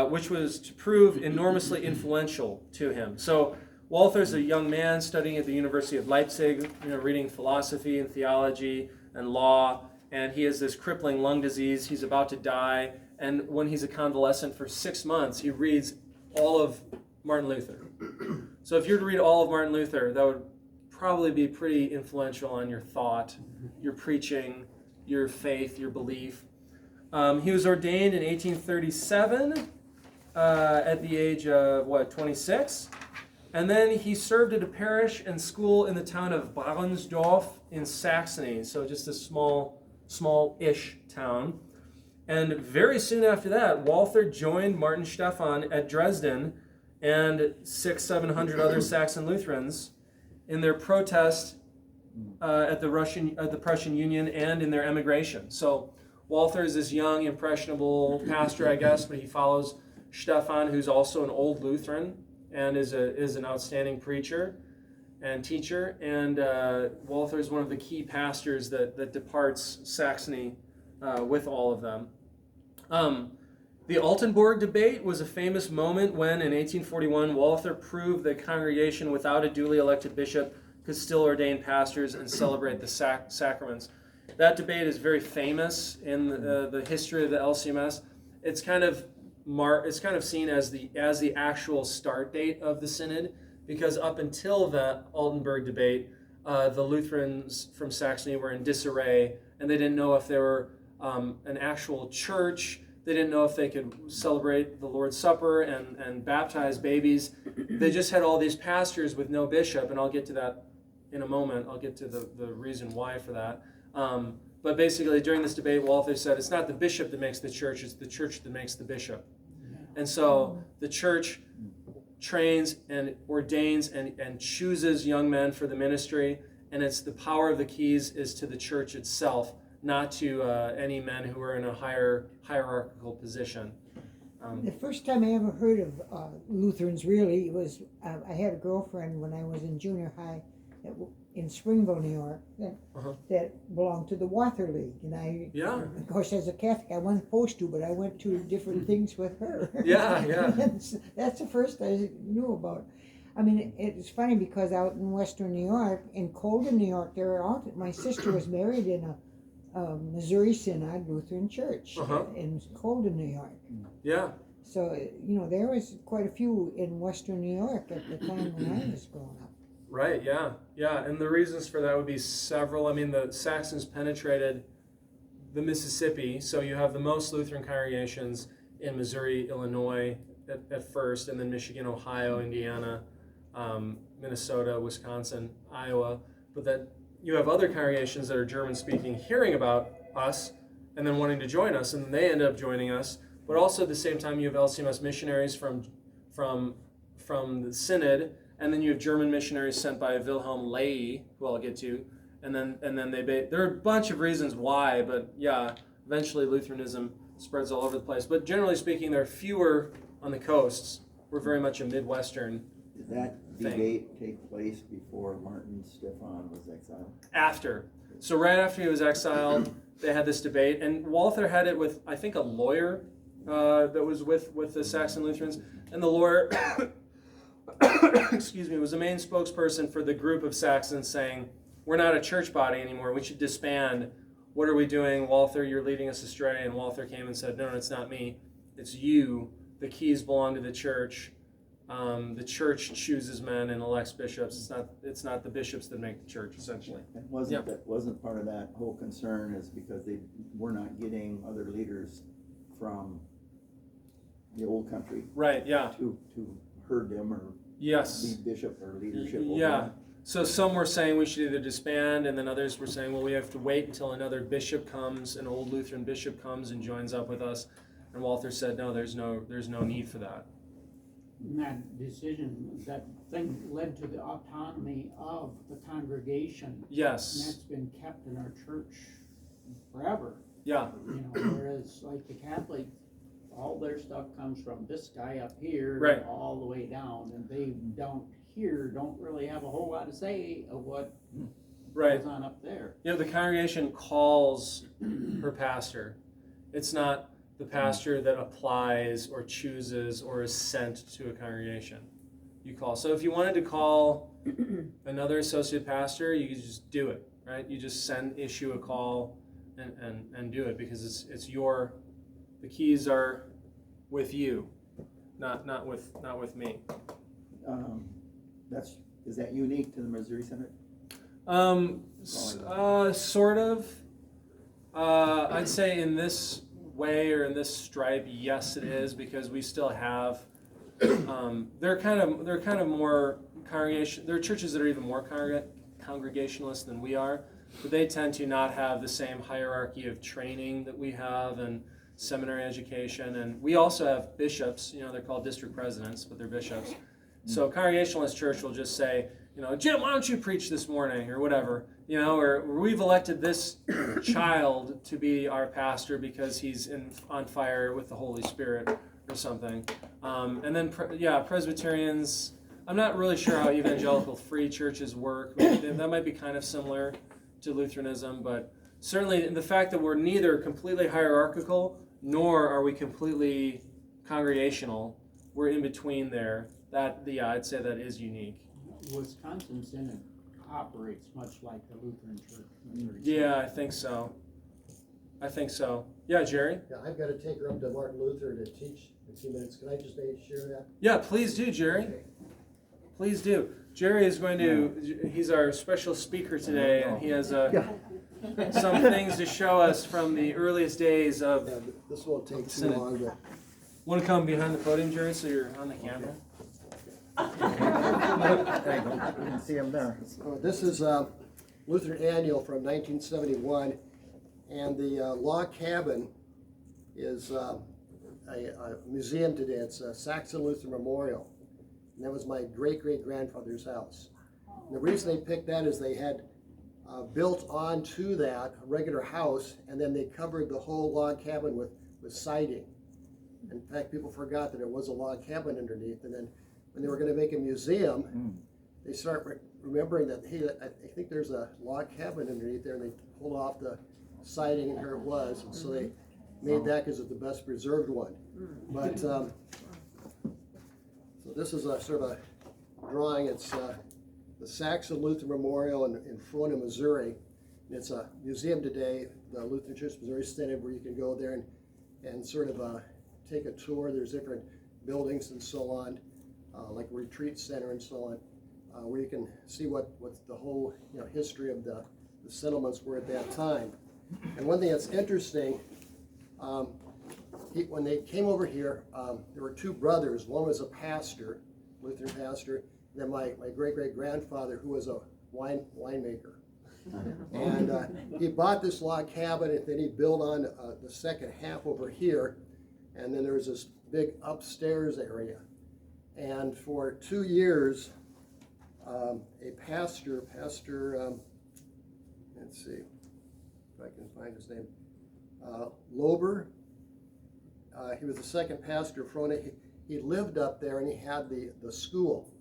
which was to prove enormously influential to him. So Walther's a young man studying at the University of Leipzig, reading philosophy and theology and law, and he has this crippling lung disease. He's about to die, and when he's a convalescent for 6 months, he reads all of Martin Luther. So if you were to read all of Martin Luther, that would probably be pretty influential on your thought, your preaching, your faith, your belief. He was ordained in 1837 at the age of, 26? And then he served at a parish and school in the town of Braunsdorf in Saxony, so just a small-ish town. And very soon after that, Walther joined Martin Stephan at Dresden and 600-700 other Saxon Lutherans in their protest at the Prussian Union and in their emigration. So Walther is this young, impressionable pastor, I guess, but he follows Stephan, who's also an old Lutheran and is an outstanding preacher and teacher. And Walther is one of the key pastors that departs Saxony with all of them. The Altenborg Debate was a famous moment when, in 1841, Walther proved that a congregation without a duly elected bishop could still ordain pastors and celebrate the sacraments. That debate is very famous in the history of the LCMS. It's kind of seen as the actual start date of the synod, because up until the Altenborg Debate, the Lutherans from Saxony were in disarray, and they didn't know if they were an actual church. They didn't know if they could celebrate the Lord's Supper and baptize babies. They just had all these pastors with no bishop, and I'll get to that in a moment. I'll get to the reason why for that. But basically, during this debate, Walther said it's not the bishop that makes the church, it's the church that makes the bishop. And so the church trains and ordains and chooses young men for the ministry, and it's the power of the keys is to the church itself, not to any men who are in a hierarchical position. The first time I ever heard of Lutherans really was, I had a girlfriend when I was in junior high in Springville, New York, that belonged to the Walther League. And of course, as a Catholic, I wasn't supposed to, but I went to different things with her. Yeah. That's the first I knew about. I mean, it's funny because out in Western New York, in Colden, New York, my sister was married in a Missouri Synod Lutheran Church in Colden, New York. Yeah. So, there was quite a few in Western New York at the time when I was growing up. Right, yeah. And the reasons for that would be several. I mean, the Saxons penetrated the Mississippi, so you have the most Lutheran congregations in Missouri, Illinois at first, and then Michigan, Ohio, Indiana, Minnesota, Wisconsin, Iowa. But that you have other congregations that are German-speaking hearing about us and then wanting to join us, and then they end up joining us. But also at the same time, you have LCMS missionaries from the Synod, and then you have German missionaries sent by Wilhelm Lehy, who I'll get to, and then there are a bunch of reasons why, but yeah, eventually Lutheranism spreads all over the place. But generally speaking, there are fewer on the coasts. We're very much a Midwestern Did that debate take place before Martin Stephan was exiled? After. So right after he was exiled, they had this debate, and Walther had it with, I think, a lawyer that was with the Saxon Lutherans, and the lawyer excuse me, was the main spokesperson for the group of Saxons saying, we're not a church body anymore, we should disband. What are we doing? Walther, you're leading us astray. And Walther came and said, no, it's not me, it's you. The keys belong to the church. The church chooses men and elects bishops. It's not the bishops that make the church, essentially. And wasn't part of that whole concern is because they were not getting other leaders from the old country, Right, yeah. to herd them or Yes. be bishop or leadership over Yeah. them. So some were saying we should either disband, and then others were saying, well, we have to wait until another bishop comes, an old Lutheran bishop comes and joins up with us. And Walther said, no, there's no need for that. And that thing led to the autonomy of the congregation. And Yes. that's been kept in our church forever. Yeah. Whereas like the Catholic, all their stuff comes from this guy up here Right. all the way down, and they don't really have a whole lot to say of what Right. goes on up there. The congregation calls her pastor. It's not the pastor that applies or chooses or is sent to a congregation. You call. So if you wanted to call another associate pastor, you could just do it, right? You just issue a call and do it, because it's the keys are with you, not with me. Is that unique to the Missouri Synod? Sort of. I'd say in this way or in this stripe, yes, it is, because we still have they're kind of more congregation. There are churches that are even more congregationalist than we are, but they tend to not have the same hierarchy of training that we have and seminary education. And we also have bishops. They're called district presidents, but they're bishops. So Congregationalist church will just say, Jim, why don't you preach this morning or whatever, or we've elected this child to be our pastor because he's on fire with the Holy Spirit or something. And then, Presbyterians, I'm not really sure how evangelical free churches work. That might be kind of similar to Lutheranism, but certainly the fact that we're neither completely hierarchical nor are we completely congregational, we're in between there. I'd say that is unique. Wisconsin Synod operates much like the Lutheran Church Missouri Synod. Yeah, I think so. Yeah, Jerry? Yeah, I've got to take her up to Martin Luther to teach in a few minutes. Can I just share that? Yeah, please do, Jerry. Please do. Jerry is he's our special speaker today, and he has some things to show us from the earliest days of. Yeah, this won't take too Synod. long, but Want to come behind the podium, Jerry, so you're on the camera? You can see him there. this is Lutheran Annual from 1971, and the log cabin is a museum today. It's a Saxon Lutheran Memorial, and that was my great-great-grandfather's house. And the reason they picked that is they had built onto that a regular house, and then they covered the whole log cabin with siding. In fact, people forgot that it was a log cabin underneath, and then when they were going to make a museum, they start remembering that, hey, I think there's a log cabin underneath there, and they pulled off the siding, and here it was, and so they made that because it's the best preserved one. But so this is a sort of a drawing. It's the Saxon Lutheran Memorial in Frona, Missouri. And it's a museum today, the Lutheran Church Missouri Synod, where you can go there and sort of take a tour. There's different buildings and so on, like a retreat center and so on, where you can see what the whole history of the settlements were at that time. And one thing that's interesting, when they came over here, there were two brothers. One was a pastor, Lutheran pastor, and then my great-great-grandfather, who was a winemaker. And he bought this log cabin, and then he built on the second half over here, and then there was this big upstairs area. And for 2 years, a pastor, let's see if I can find his name, Lober. He was the second pastor of Frona. He lived up there, and he had the school.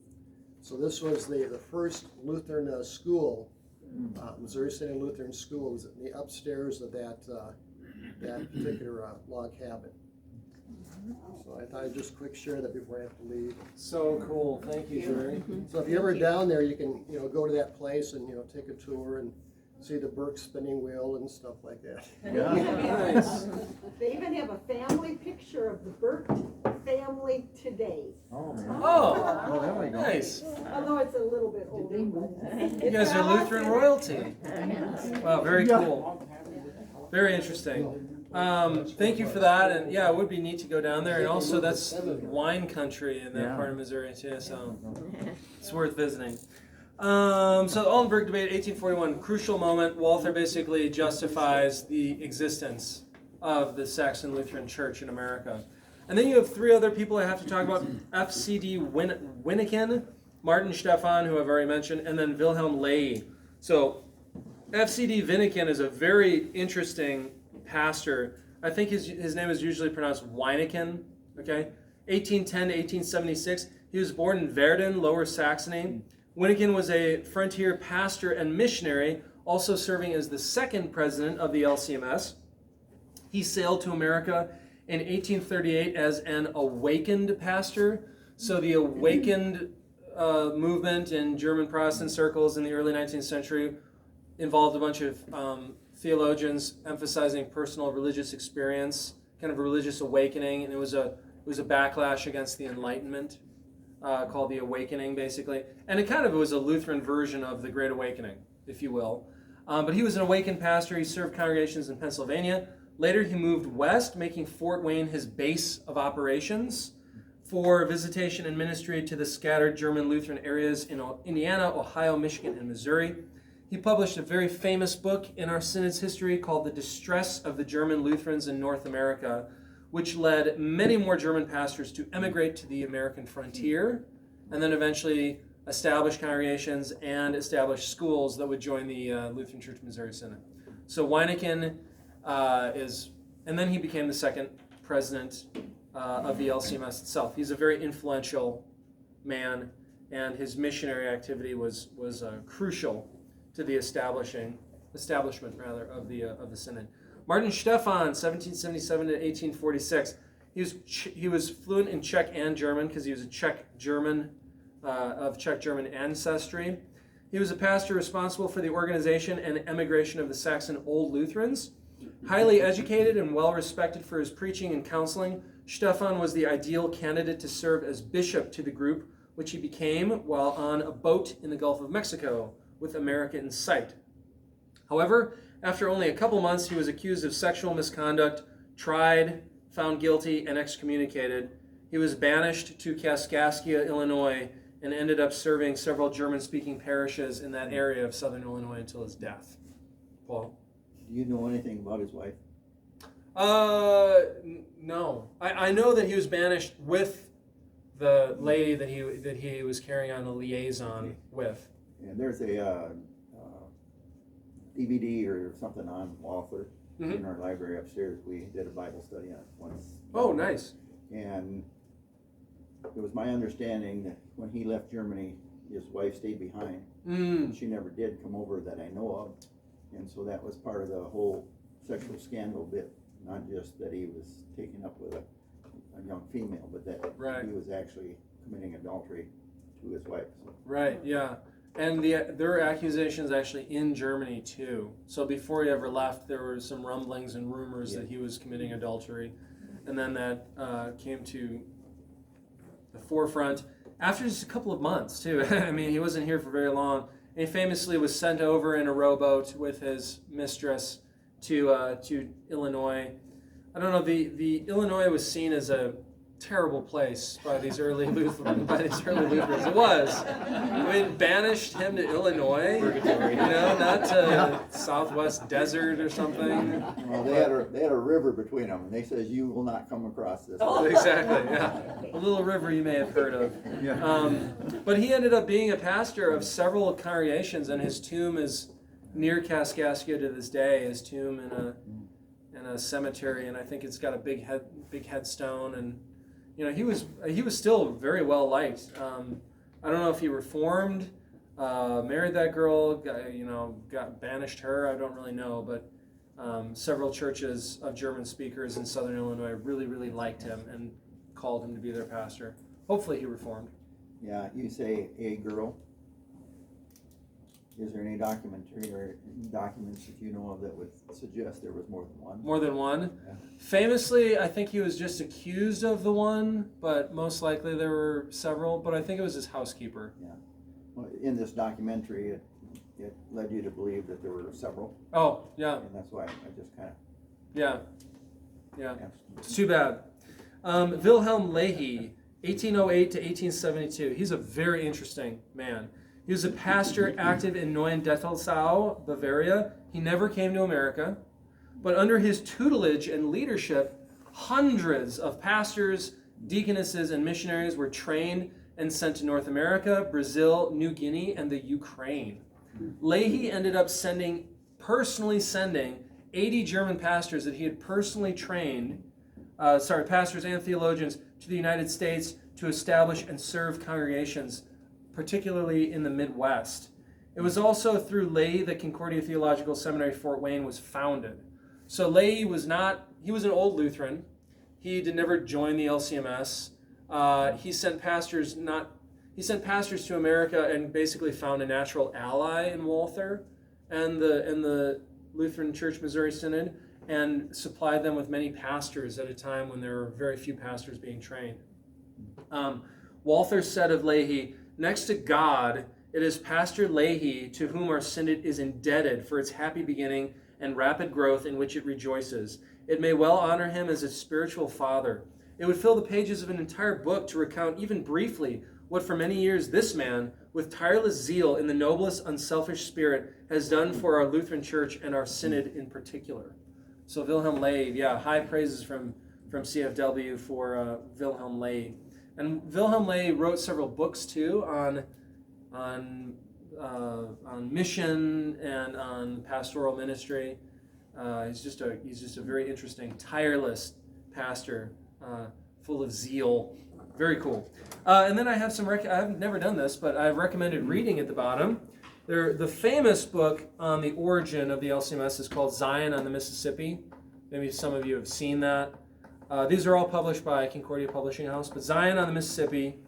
So this was the first Lutheran school, Missouri Synod Lutheran School. It was in the upstairs of that particular log cabin. So I thought I'd just quick share that before I have to leave. So cool. Thank you, Jerry. So if you're ever down there, you can go to that place and take a tour and see the Burke spinning wheel and stuff like that. Nice. They even have a family picture of the Burke family today. Oh, man. Oh, there we go. nice. Although it's a little bit older, but You guys are Lutheran royalty. Wow, very cool. Very interesting. Thank you for that, and yeah, it would be neat to go down there, and also that's wine country in that part of Missouri too, so it's worth visiting. So the Altenborg Debate, 1841, crucial moment. Walther basically justifies the existence of the Saxon Lutheran Church in America. And then you have three other people I have to talk about: F.C.D. Wyneken, Martin Stephan, who I've already mentioned, and then Wilhelm Ley. So F.C.D. Wyneken is a very interesting pastor. I think his name is usually pronounced Wyneken, okay? 1810 to 1876. He was born in Verden, Lower Saxony. Wyneken was a frontier pastor and missionary, also serving as the second president of the Lcms. He sailed to America in 1838 as an awakened pastor. So the awakened movement in German Protestant circles in the early 19th century involved a bunch of theologians emphasizing personal religious experience, kind of a religious awakening, and it was a backlash against the Enlightenment, called the Awakening, basically. And it kind of was a Lutheran version of the Great Awakening, if you will. But he was an awakened pastor. He served congregations in Pennsylvania. Later, he moved west, making Fort Wayne his base of operations for visitation and ministry to the scattered German Lutheran areas in Indiana, Ohio, Michigan, and Missouri. He published a very famous book in our synod's history called The Distress of the German Lutherans in North America, which led many more German pastors to emigrate to the American frontier and then eventually establish congregations and establish schools that would join the Lutheran Church Missouri Synod. So Weineken and then he became the second president of the Lcms itself. He's a very influential man, and his missionary activity was crucial to the establishment of the Synod. Martin Stephan, 1777 to 1846. He was fluent in Czech and German because he was a Czech German of Czech German ancestry. He was a pastor responsible for the organization and emigration of the Saxon Old Lutherans. Highly educated and well respected for his preaching and counseling, Stephan was the ideal candidate to serve as bishop to the group, which he became while on a boat in the Gulf of Mexico with America in sight. However, after only a couple months, he was accused of sexual misconduct, tried, found guilty, and excommunicated. He was banished to Kaskaskia, Illinois, and ended up serving several German-speaking parishes in that area of southern Illinois until his death. Paul? Do you know anything about his wife? No. I know that he was banished with the lady that he was carrying on a liaison with. And there's a DVD or something on Walther in our library upstairs. We did a Bible study on it once. Oh, nice. And it was my understanding that when he left Germany, his wife stayed behind. She never did come over that I know of. And so that was part of the whole sexual scandal bit, not just that he was taken up with a young female, but that he was actually committing adultery to his wife. So. Right, yeah. And there were accusations actually in Germany too. So before he ever left, there were some rumblings and rumors that he was committing adultery. And then that came to the forefront after just a couple of months too. I mean, he wasn't here for very long. And he famously was sent over in a rowboat with his mistress to Illinois. I don't know, the Illinois was seen as a terrible place by these early Lutherans. It was. We banished him to Illinois, not to Southwest Desert or something. Well, they had a river between them, and they says you will not come across this. Oh, exactly. Yeah, a little river you may have heard of. Yeah. But he ended up being a pastor of several congregations, and his tomb is near Kaskaskia to this day. His tomb in a cemetery, and I think it's got a big headstone and. He was still very well liked. I don't know if he reformed, married that girl, got banished her. I don't really know, but several churches of German speakers in southern Illinois really, really liked him and called him to be their pastor. Hopefully he reformed. Yeah, you say a girl. Is there any documentary or documents that you know of that would suggest there was more than one? More than one? Yeah. Famously, I think he was just accused of the one, but most likely there were several. But I think it was his housekeeper. Yeah. Well, in this documentary, it led you to believe that there were several. Oh, yeah. And that's why I just kind of... Yeah. It's too bad. Wilhelm Leahy, 1808 to 1872. He's a very interesting man. He was a pastor active in Neuendettelsau, Bavaria. He never came to America. But under his tutelage and leadership, hundreds of pastors, deaconesses, and missionaries were trained and sent to North America, Brazil, New Guinea, and the Ukraine. Leahy ended up personally sending 80 German pastors that he had personally trained, pastors and theologians, to the United States to establish and serve congregations, particularly in the Midwest. It was also through Leahy that Concordia Theological Seminary, Fort Wayne, was founded. So Leahy he was an old Lutheran. He never joined the LCMS. He sent pastors to America and basically found a natural ally in Walther and the Lutheran Church Missouri Synod, and supplied them with many pastors at a time when there were very few pastors being trained. Walther said of Leahy, "Next to God, it is Pastor Leahy to whom our synod is indebted for its happy beginning and rapid growth in which it rejoices. It may well honor him as its spiritual father. It would fill the pages of an entire book to recount even briefly what for many years this man, with tireless zeal in the noblest unselfish spirit, has done for our Lutheran Church and our Synod in particular. So Wilhelm Leib, high praises from CFW for Wilhelm Leib. And Wilhelm Leib wrote several books too on mission and on pastoral ministry. He's just a very interesting, tireless pastor, full of zeal. Very cool. And then I have I've never done this, but I've recommended reading at the bottom. The famous book on the origin of the LCMS is called Zion on the Mississippi. Maybe some of you have seen that. These are all published by Concordia Publishing House, but Zion on the Mississippi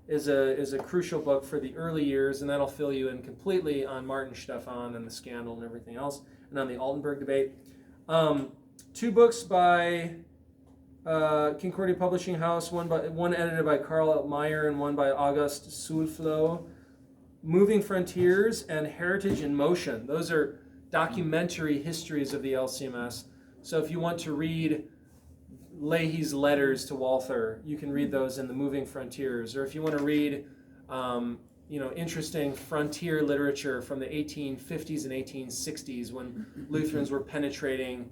is a crucial book for the early years, and that'll fill you in completely on Martin Stephan and the scandal and everything else, and on the Altenborg Debate. 2 books by Concordia Publishing House, one edited by Karl Meyer and one by August Sulflo. Moving Frontiers and Heritage in Motion. Those are documentary histories of the LCMS. So if you want to read Leahy's letters to Walther, you can read those in the Moving Frontiers. Or if you want to read interesting frontier literature from the 1850s and 1860s when Lutherans were penetrating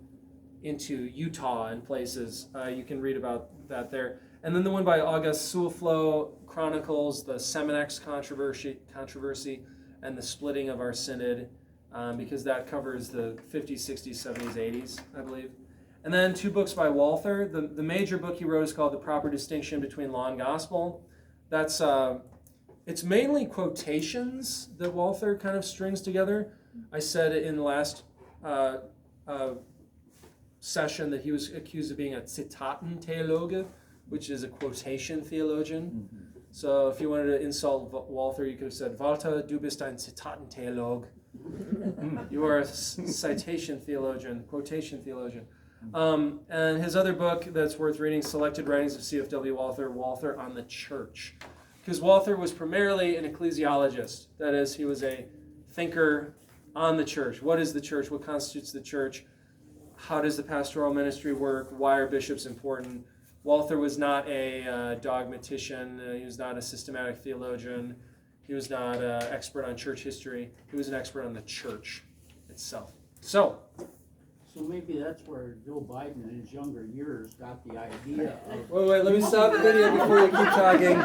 into Utah and places, you can read about that there. And then the one by August Sulflo chronicles the Seminex controversy and the splitting of our synod, because that covers the 50s, 60s, 70s, 80s, I believe. And then 2 books by Walther. The major book he wrote is called The Proper Distinction Between Law and Gospel. That's it's mainly quotations that Walther kind of strings together. I said in the last session that he was accused of being a Zitatentheologe, which is a quotation theologian. So if you wanted to insult Walther, you could have said, Walter, du bist ein Zitatentheologe. You are a citation theologian, quotation theologian. And his other book that's worth reading, Selected Writings of C.F.W. Walther on the Church. Because Walther was primarily an ecclesiologist. That is, he was a thinker on the church. What is the church? What constitutes the church? How does the pastoral ministry work? Why are bishops important? Walther was not a dogmatician. He was not a systematic theologian. He was not an expert on church history. He was an expert on the church itself. So maybe that's where Joe Biden in his younger years got the idea of... Wait, let me stop the video before you keep talking.